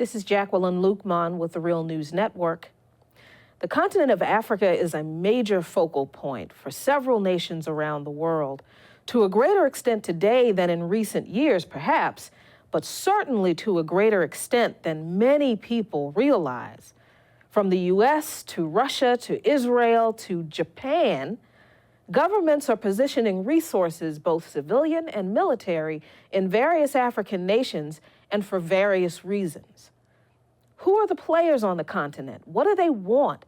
This is Jacqueline Luqman with the Real News Network. The continent of Africa is a major focal point for several nations around the world, to a greater extent today than in recent years, perhaps, but certainly to a greater extent than many people realize. From the U.S. to Russia to Israel to Japan, governments are positioning resources, both civilian and military, in various African nations and for various reasons. Who are the players on the continent? What do they want?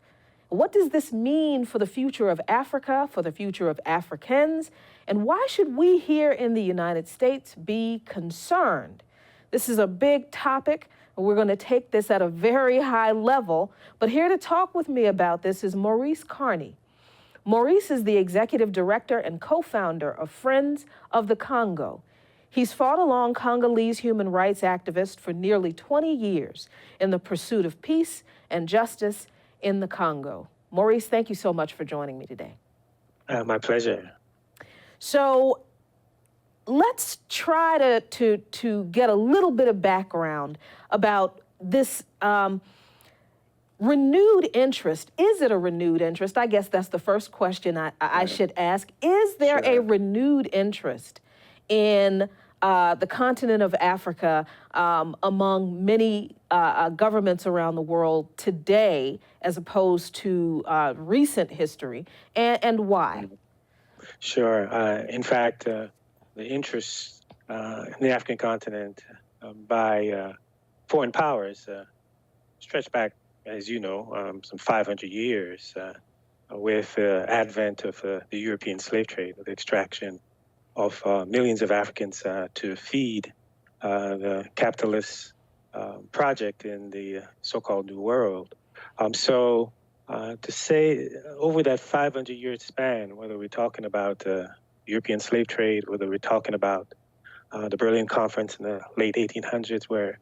What does this mean for the future of Africa, for the future of Africans? And why should we here in the United States be concerned? This is a big topic. We're going to take this at a very high level. But here to talk with me about this is Maurice Carney. Maurice is the executive director and co-founder of Friends of the Congo. He's fought along Congolese human rights activists for nearly 20 years in the pursuit of peace and justice in the Congo. Maurice, thank you so much for joining me today. My pleasure. So let's try to get a little bit of background about this renewed interest. Is it a renewed interest? I guess that's the first question I should ask. Is there a renewed interest in the continent of Africa among many governments around the world today, as opposed to recent history, and why? Sure. In fact, the interest in the African continent by foreign powers stretch back, as you know, some 500 years with the advent of the European slave trade, with the extraction of millions of Africans to feed the capitalist project in the so-called New World. So to say over that 500-year span, whether we're talking about the European slave trade, whether we're talking about the Berlin Conference in the late 1800s, where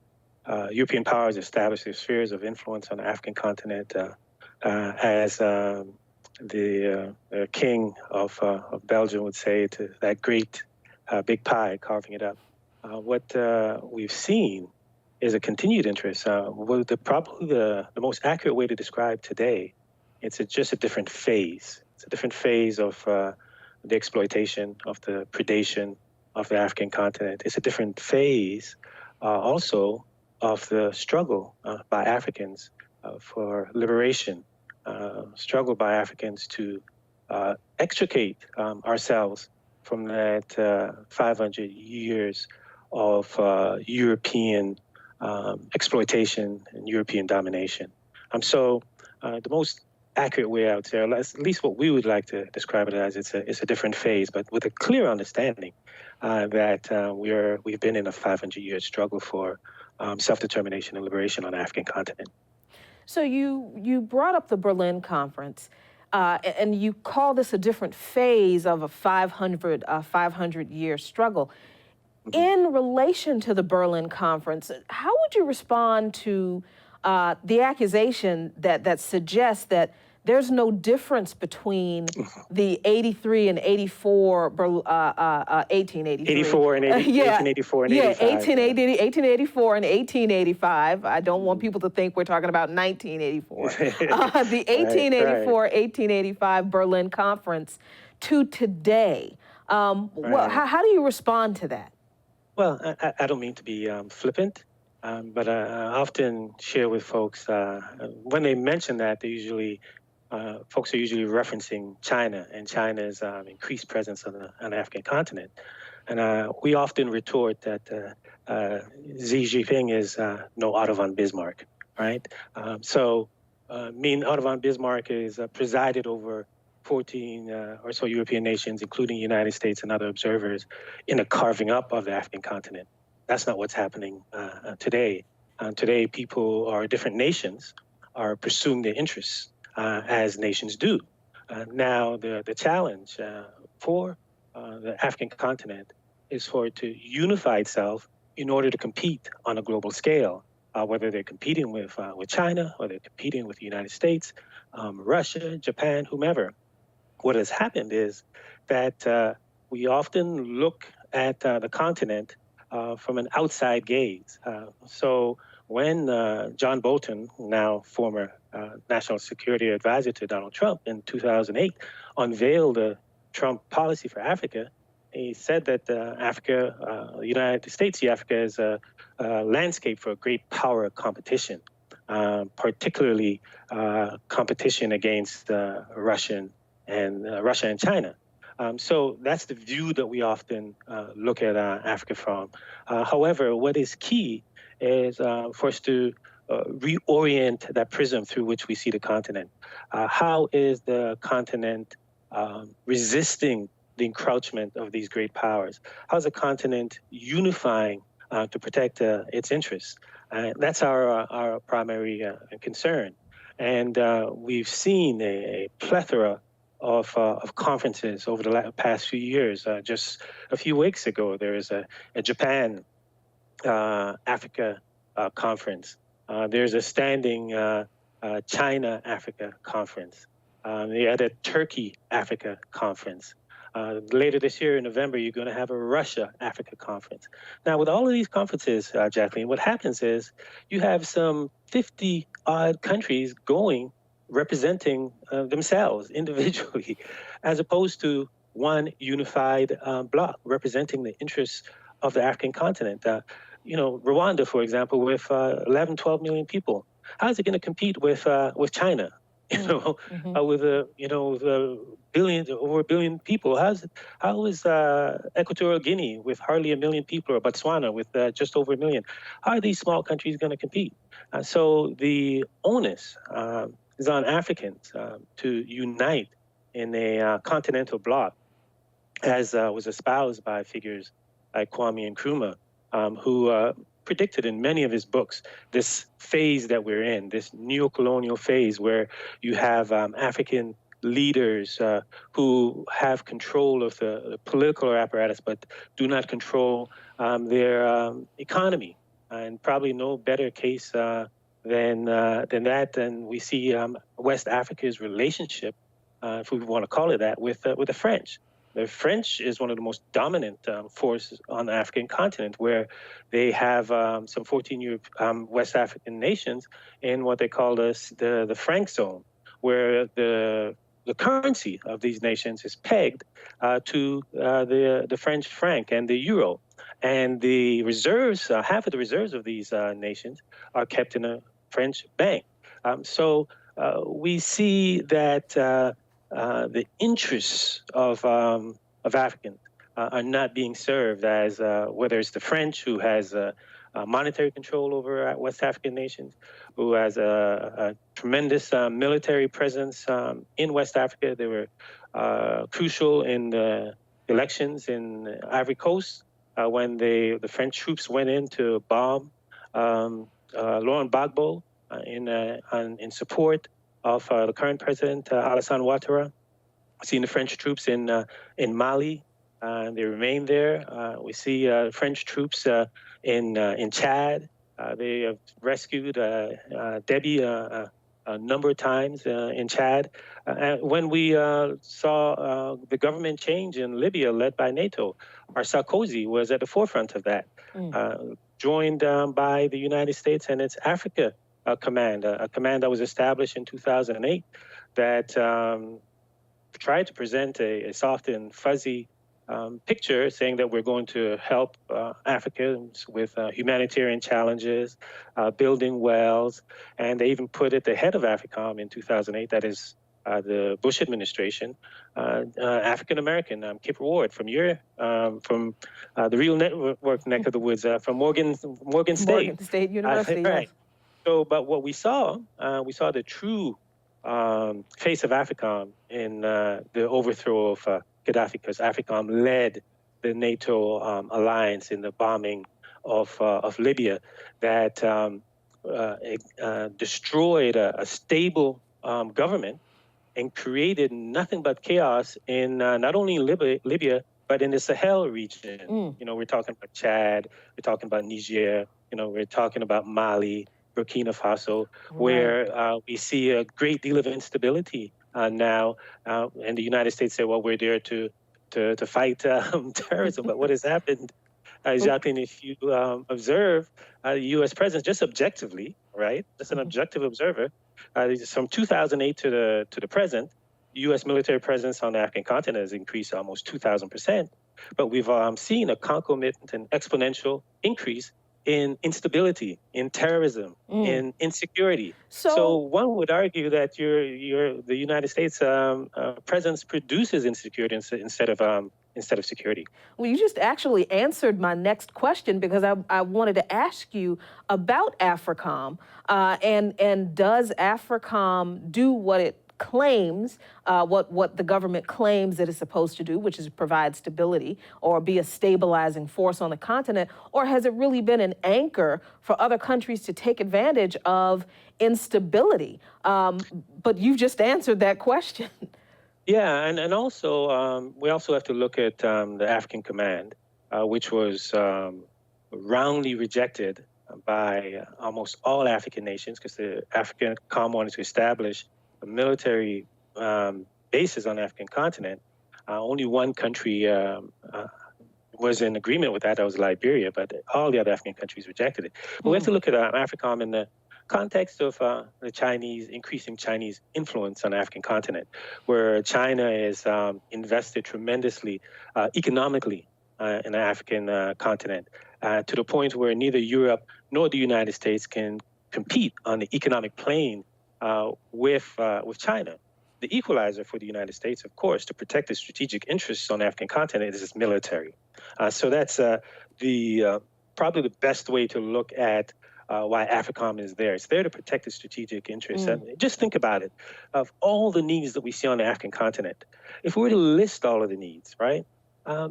European powers established their spheres of influence on the African continent as the king of Belgium would say, to that great big pie, carving it up. What we've seen is a continued interest. Probably the most accurate way to describe today, it's just a different phase. It's a different phase of the exploitation, of the predation of the African continent. It's a different phase also of the struggle by Africans for liberation, struggle by Africans to extricate ourselves from that 500 years of European exploitation and European domination. So the most accurate way out there, at least what we would like to describe it as, it's a different phase, but with a clear understanding that we've been in a 500-year struggle for self-determination and liberation on the African continent. So you brought up the Berlin Conference, and you call this a different phase of a 500-year struggle. Mm-hmm. In relation to the Berlin Conference, how would you respond to the accusation that suggests that there's no difference between the 83 and 84, 1883. 84 and 1884 and 85. 1884 and 1885. I don't want people to think we're talking about 1984. The 1884-1885 Berlin Conference to today. Well, how do you respond to that? Well, I don't mean to be flippant, but I often share with folks, when they mention that, they usually folks are usually referencing China and China's increased presence on the African continent. And we often retort that Xi Jinping is no Otto von Bismarck, right? Otto von Bismarck is presided over 14 or so European nations, including the United States and other observers, in a carving up of the African continent. That's not what's happening today. Today, people or different nations are pursuing their interests, as nations do. Now, the challenge for the African continent is for it to unify itself in order to compete on a global scale, whether they're competing with China, or they're competing with the United States, Russia, Japan, whomever. What has happened is that we often look at the continent from an outside gaze. So when John Bolton, now former National Security Advisor to Donald Trump in 2008, unveiled a Trump policy for Africa, he said that Africa, the United States, see Africa as a landscape for a great power competition, particularly competition against Russia and China. So that's the view that we often look at Africa from. However, what is key is for us to reorient that prism through which we see the continent. How is the continent resisting the encroachment of these great powers? How is the continent unifying to protect its interests? That's our primary concern. And we've seen a plethora of conferences over the past few years. Just a few weeks ago, there was a Japan Africa conference. There's a standing China-Africa conference. They had a Turkey-Africa conference. Later this year in November, you're going to have a Russia-Africa conference. Now, with all of these conferences, Jacqueline, what happens is you have some 50-odd countries going, representing themselves individually, as opposed to one unified bloc representing the interests of the African continent. Rwanda, for example, with 11, 12 million people, how is it going to compete with China? With over a billion people, how is Equatorial Guinea with hardly 1 million people, or Botswana with just over 1 million? How are these small countries going to compete? So the onus is on Africans to unite in a continental bloc, as was espoused by figures like Kwame Nkrumah, who predicted in many of his books this phase that we're in, this neo-colonial phase where you have African leaders who have control of the political apparatus but do not control their economy. And probably no better case than that. And we see West Africa's relationship, if we want to call it that, with the French. The French is one of the most dominant forces on the African continent, where they have some 14 West African nations in what they call the Franc zone, where the currency of these nations is pegged to the French franc and the euro. And the reserves, half of the reserves of these nations are kept in a French bank. So we see that the interests of Africans are not being served, as whether it's the French, who has monetary control over West African nations, who has a tremendous military presence in West Africa. They were crucial in the elections in Ivory Coast when the French troops went in to bomb Laurent Gbagbo in support of the current president, Alassane Ouattara. We've seen the French troops in Mali. They remain there. We see French troops in Chad. They have rescued Debbie a number of times in Chad. When we saw the government change in Libya led by NATO, our Sarkozy was at the forefront of that, joined by the United States and its Africa command, a command that was established in 2008 that tried to present a soft and fuzzy picture, saying that we're going to help Africans with humanitarian challenges, building wells, and they even put at the head of AFRICOM in 2008, that is the Bush administration, African-American, Kip Ward from the Real Network neck of the woods, from Morgan State. Morgan State University, right. yes. So, but what we saw the true face of AFRICOM in the overthrow of Gaddafi, because AFRICOM led the NATO alliance in the bombing of Libya that destroyed a stable government and created nothing but chaos in not only Libya, but in the Sahel region. We're talking about Chad, we're talking about Niger, we're talking about Mali, Burkina Faso, where we see a great deal of instability now. And the United States say, well, we're there to fight terrorism. But what has happened Jacqueline, if you observe the U.S. presence just objectively, right, just an objective observer, from 2008 to the present, U.S. military presence on the African continent has increased almost 2,000%. But we've seen a concomitant and exponential increase in instability, in terrorism, in insecurity. So one would argue that the United States presence produces insecurity instead of security. Well, you just actually answered my next question, because I wanted to ask you about AFRICOM, and does AFRICOM do what it claims, what the government claims that it's supposed to do, which is provide stability or be a stabilizing force on the continent, or has it really been an anchor for other countries to take advantage of instability? But you just answered that question. Yeah, and also we also have to look at the African Command, which was roundly rejected by almost all African nations, because the African Command wanted to establish a military bases on the African continent. Only one country was in agreement with that. That was Liberia, but all the other African countries rejected it. But we have to look at AFRICOM in the context of the increasing Chinese influence on the African continent, where China is invested tremendously economically in the African continent, to the point where neither Europe nor the United States can compete on the economic plane with China. The equalizer for the United States, of course, to protect the strategic interests on the African continent is its military. So that's probably the best way to look at why AFRICOM is there. It's there to protect the strategic interests. And just think about it. Of all the needs that we see on the African continent, if we were to list all of the needs, right,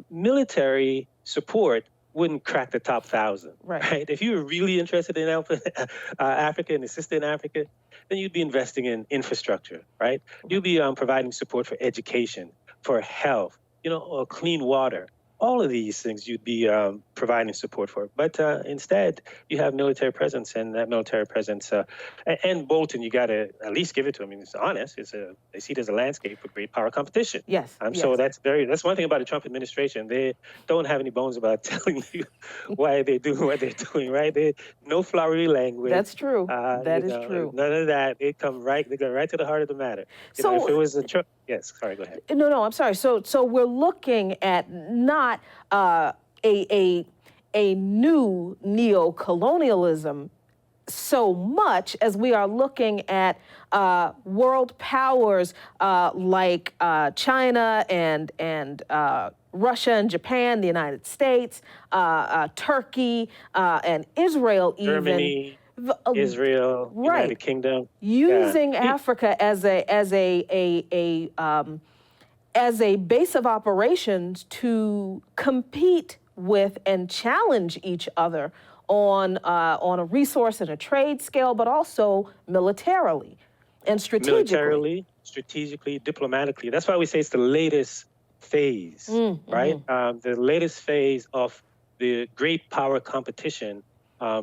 military support wouldn't crack the top 1,000, right? If you were really interested in Africa and assisting Africa, then you'd be investing in infrastructure, right? You'd be providing support for education, for health, or clean water. All of these things you'd be providing support for. But instead, you have military presence, and that military presence, and Bolton, you got to at least give it to him. I mean, it's honest. They see it as a landscape for great power competition. Yes. So that's one thing about the Trump administration. They don't have any bones about telling you why they do what they're doing, right? No flowery language. That's true. That is true. None of that. They go right to the heart of the matter. If it was a Trump, yes, sorry, go ahead. No, I'm sorry. So we're looking at not a new neocolonialism so much as we are looking at world powers like China and Russia and Japan, the United States, Turkey, and Israel, even. Germany, Israel, United Kingdom. Using Africa as a base of operations to compete with and challenge each other on a resource and a trade scale, but also militarily and strategically. Militarily, strategically, diplomatically. That's why we say it's the latest phase, right? The latest phase of the great power competition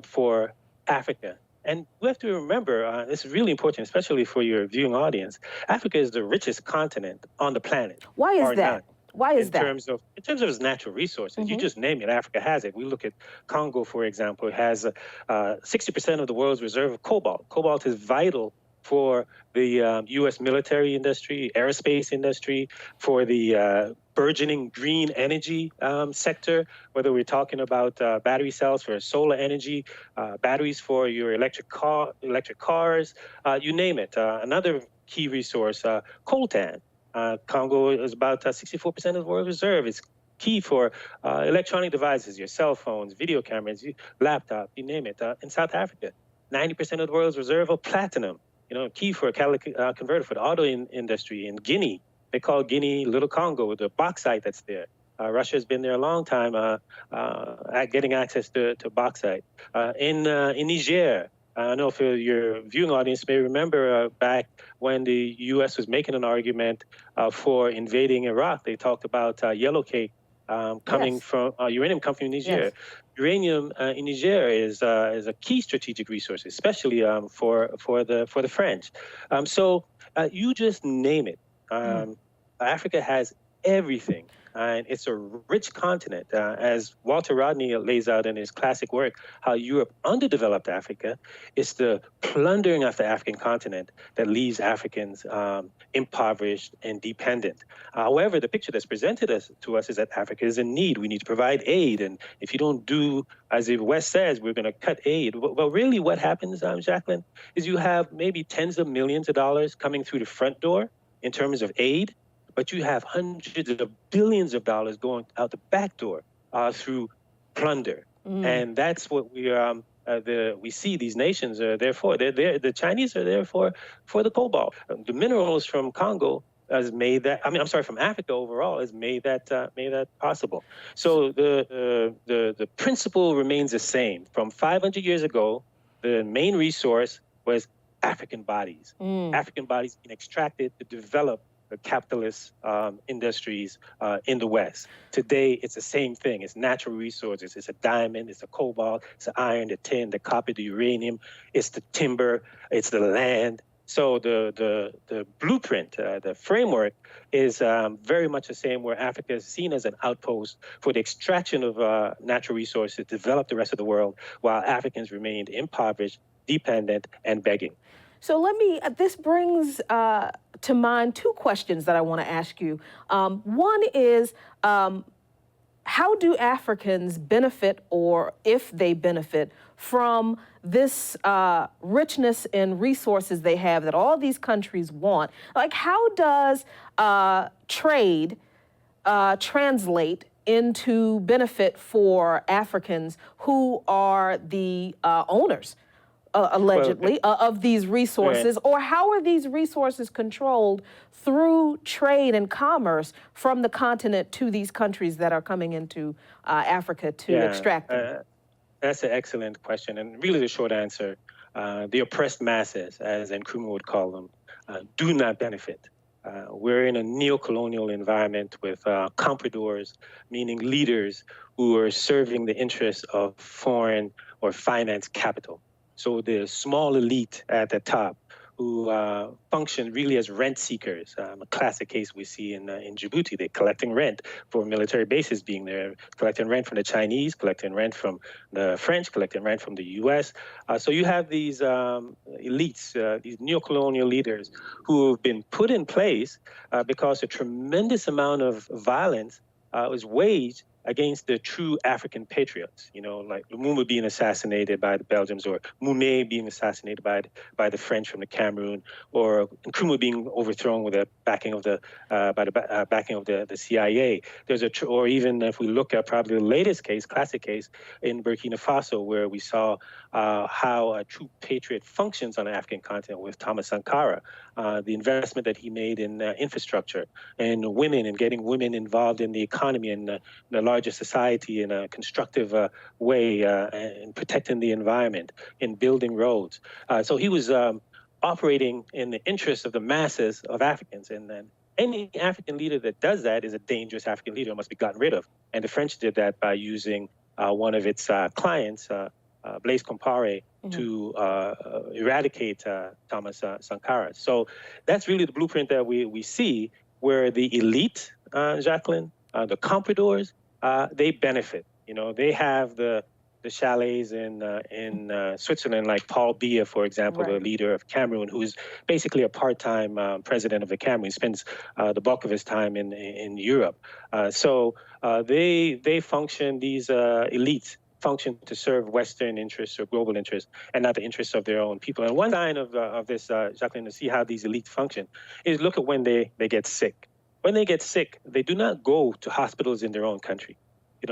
for Africa. And we have to remember, this is really important, especially for your viewing audience, Africa is the richest continent on the planet. Why is that? Why is that? In terms of its natural resources, you just name it, Africa has it. We look at Congo, for example, it has 60% of the world's reserve of cobalt. Cobalt is vital for the U.S. military industry, aerospace industry, for the burgeoning green energy sector, whether we're talking about battery cells for solar energy, batteries for your electric cars, you name it. Another key resource, coltan. Congo is about 64% of the world reserve. It's key for electronic devices, your cell phones, video cameras, laptop, you name it. In South Africa, 90% of the world's reserve of platinum. Key for a catalytic converter for the auto industry. In Guinea, they call Guinea Little Congo, the bauxite that's there. Russia has been there a long time getting access to bauxite. In Niger, I don't know if your viewing audience may remember back when the U.S. was making an argument for invading Iraq. They talked about yellow cake coming from uranium coming from Niger. Yes. Uranium in Niger is a key strategic resource, especially for the French. So you just name it. Africa has everything. And it's a rich continent. As Walter Rodney lays out in his classic work, how Europe underdeveloped Africa, it's the plundering of the African continent that leaves Africans impoverished and dependent. However, the picture that's presented to us is that Africa is in need. We need to provide aid. And if you don't do as the West says, we're going to cut aid. Well, really what happens, Jacqueline, is you have maybe tens of millions of dollars coming through the front door in terms of aid, but you have hundreds of billions of dollars going out the back door through plunder. And that's what we see these nations are there for. The Chinese are there for the cobalt. The minerals from Congo has made that, from Africa overall has made that possible. So the principle remains the same. From 500 years ago, the main resource was African bodies. African bodies being extracted to develop the capitalist industries in the West. Today, it's the same thing. It's natural resources. It's a diamond, it's a cobalt, it's the iron, the tin, the copper, the uranium, it's the timber, it's the land. So the blueprint, the framework is very much the same, where Africa is seen as an outpost for the extraction of natural resources to develop the rest of the world, while Africans remained impoverished, dependent, and begging. So this brings to mind two questions that I want to ask you. One is, how do Africans benefit, or if they benefit, from this richness in resources they have that all these countries want? Like, how does trade translate into benefit for Africans who are the owners, allegedly, of these resources? Or how are these resources controlled through trade and commerce from the continent to these countries that are coming into Africa to extract them? That's an excellent question. And really the short answer, the oppressed masses, as Nkrumah would call them, do not benefit. We're in a neo-colonial environment with compradors, meaning leaders who are serving the interests of foreign or finance capital. So the small elite at the top who function really as rent seekers. A classic case we see in Djibouti. They're collecting rent for military bases being there, collecting rent from the Chinese, collecting rent from the French, collecting rent from the US. So you have these elites, these neo-colonial leaders who have been put in place because a tremendous amount of violence was waged against the true African patriots, like Lumumba being assassinated by the Belgians, or Moumé being assassinated by the French from the Cameroon, or Nkrumah being overthrown with the backing of the backing of the CIA. Or even if we look at probably the latest case, classic case in Burkina Faso, where we saw how a true patriot functions on the African continent with Thomas Sankara, the investment that he made in infrastructure and women, and getting women involved in the economy and the larger society in a constructive way, and protecting the environment, in building roads. So he was operating in the interests of the masses of Africans. And then any African leader that does that is a dangerous African leader and must be gotten rid of. And the French did that by using one of its clients, Blaise Compaoré, to eradicate Thomas Sankara. So that's really the blueprint that we see, where the elite, Jacqueline, the compradors, they benefit. They have the chalets in Switzerland, like Paul Biya, for example, the leader of Cameroon, who is basically a part-time president of the Cameroon. He spends the bulk of his time in Europe. So they function, these elites function to serve Western interests or global interests, and not the interests of their own people. And one sign of this, Jacqueline, to see how these elites function, is look at when they get sick. When they get sick, they do not go to hospitals in their own country.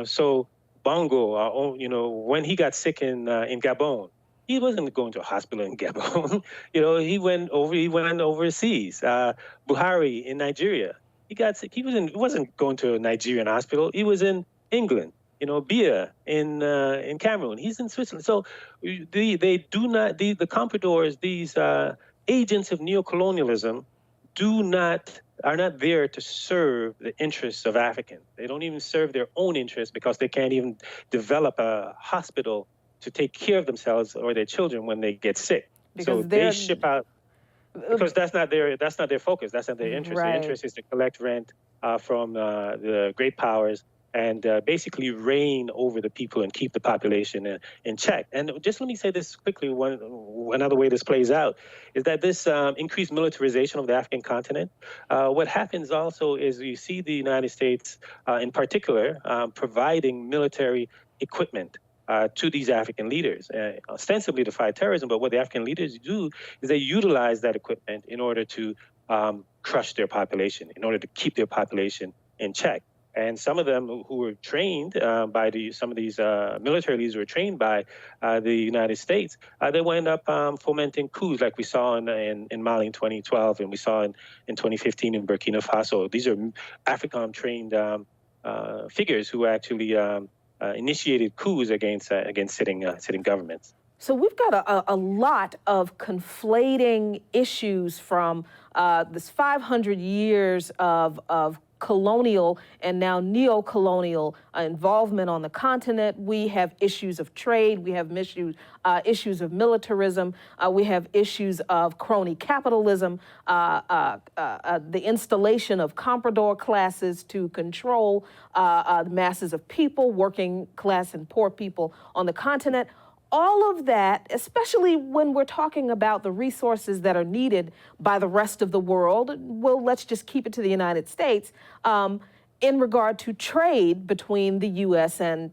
So Bongo, when he got sick in Gabon, he wasn't going to a hospital in Gabon. He went overseas. Buhari in Nigeria, he got sick. He wasn't going to a Nigerian hospital. He was in England. Biya in Cameroon, he's in Switzerland. So they do not, the compradors, these agents of neocolonialism, are not there to serve the interests of Africans. They don't even serve their own interests, because they can't even develop a hospital to take care of themselves or their children when they get sick. Because so they ship out. Because that's not their focus. That's not their interest. Their Right. interest is to collect rent from the great powers and basically reign over the people and keep the population in check. And just let me say this quickly. Another way this plays out is that this increased militarization of the African continent. What happens also is you see the United States, in particular, providing military equipment to these African leaders, ostensibly to fight terrorism. But what the African leaders do is they utilize that equipment in order to crush their population, in order to keep their population in check. And some of them who were trained by some of these military leaders were trained by the United States, they wind up fomenting coups like we saw in Mali in 2012 and we saw in 2015 in Burkina Faso. These are AFRICOM trained figures who actually initiated coups against sitting governments. So we've got a lot of conflating issues from this 500 years of colonial and now neo-colonial involvement on the continent. We have issues of trade. We have issues of militarism. We have issues of crony capitalism, the installation of comprador classes to control the masses of people, working class and poor people on the continent. All of that, especially when we're talking about the resources that are needed by the rest of the world, well, let's just keep it to the United States, in regard to trade between the U.S. and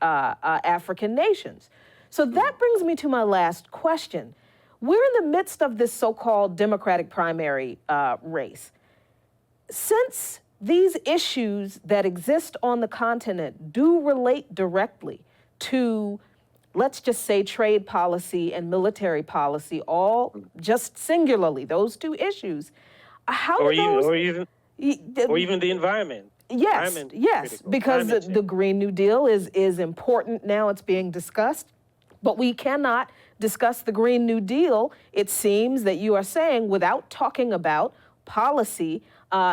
African nations. So that brings me to my last question. We're in the midst of this so-called Democratic primary race. Since these issues that exist on the continent do relate directly to, let's just say, trade policy and military policy, all just singularly, those two issues. Or even the environment. Yes, yes, because the Green New Deal is important now. It's being discussed, but we cannot discuss the Green New Deal, it seems that you are saying, without talking about policy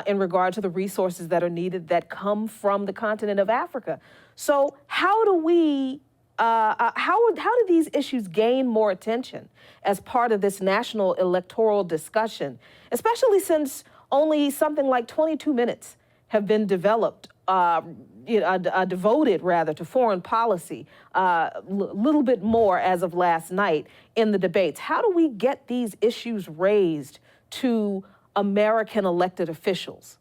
in regard to the resources that are needed that come from the continent of Africa. So how do we how do these issues gain more attention as part of this national electoral discussion, especially since only something like 22 minutes have been developed, devoted rather to foreign policy, little bit more as of last night in the debates? How do we get these issues raised to American elected officials?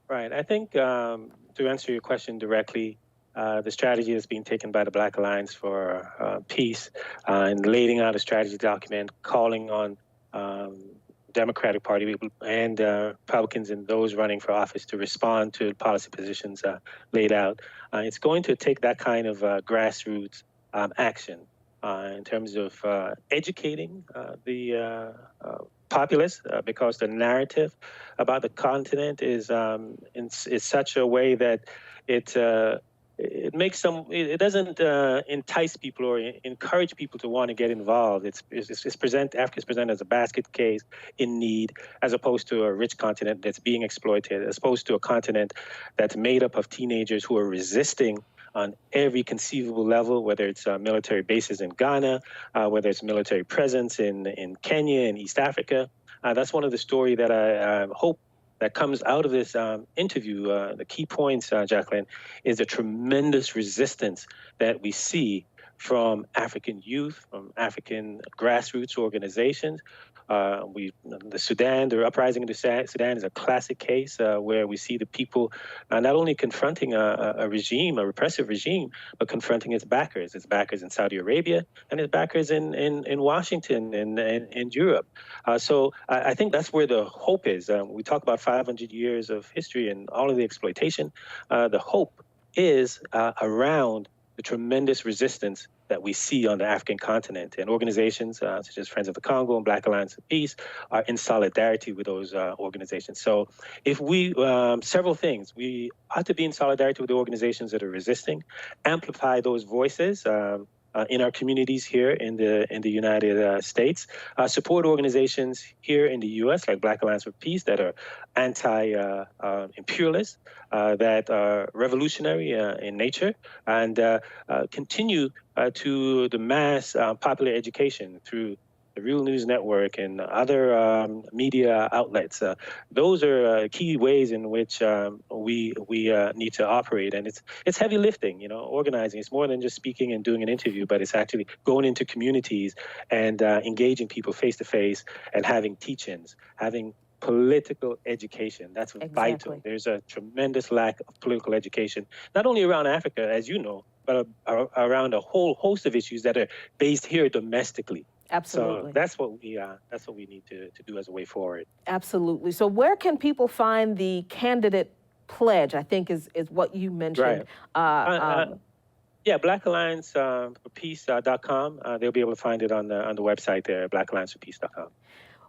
Right. I think to answer your question directly, the strategy that's being taken by the Black Alliance for Peace and laying out a strategy document calling on Democratic Party people and Republicans and those running for office to respond to policy positions laid out. It's going to take that kind of grassroots action in terms of educating the populace, because the narrative about the continent is such a way that it makes it doesn't entice people or encourage people to want to get involved. Africa is presented as a basket case in need, as opposed to a rich continent that's being exploited, as opposed to a continent that's made up of teenagers who are resisting on every conceivable level, whether it's military bases in Ghana, whether it's military presence in Kenya and East Africa. That's one of the stories that I hope that comes out of this interview. The key points, Jacqueline, is the tremendous resistance that we see from African youth, from African grassroots organizations. The uprising in the Sudan is a classic case where we see the people not only confronting a repressive regime, but confronting its backers in Saudi Arabia and its backers in Washington and in Europe. So I think that's where the hope is. We talk about 500 years of history and all of the exploitation. The hope is around the tremendous resistance that we see on the African continent, and organizations such as Friends of the Congo and Black Alliance for Peace are in solidarity with those organizations. So if several things, we ought to be in solidarity with the organizations that are resisting, amplify those voices in our communities here in the United States, support organizations here in the U.S. like Black Alliance for Peace that are anti-imperialist, that are revolutionary in nature, and continue to the mass popular education through the Real News Network, and other media outlets. Those are key ways in which we need to operate, and it's heavy lifting. Organizing. It's more than just speaking and doing an interview, but it's actually going into communities and engaging people face to face and having teach-ins, having political education. That's vital. There's a tremendous lack of political education, not only around Africa, as you know, but around a whole host of issues that are based here domestically. Absolutely. So that's what we need to do as a way forward. Absolutely. So where can people find the candidate pledge? I think is what you mentioned. Right. Yeah, Black Alliance for Peace.com. They'll be able to find it on the website there, blackallianceforpeace.com.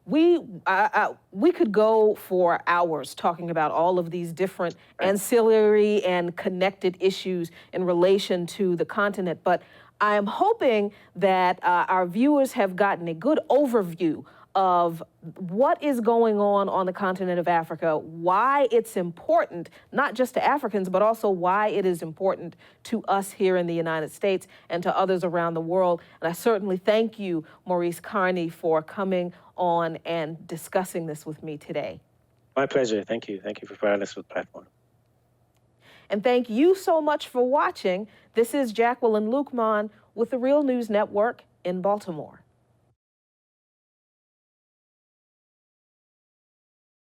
We could go for hours talking about all of these different ancillary and connected issues in relation to the continent, but I am hoping that our viewers have gotten a good overview of what is going on the continent of Africa, why it's important, not just to Africans, but also why it is important to us here in the United States and to others around the world. And I certainly thank you, Maurice Carney, for coming on and discussing this with me today. My pleasure. Thank you. Thank you for providing us with the platform. And thank you so much for watching. This is Jacqueline Luqman with the Real News Network in Baltimore.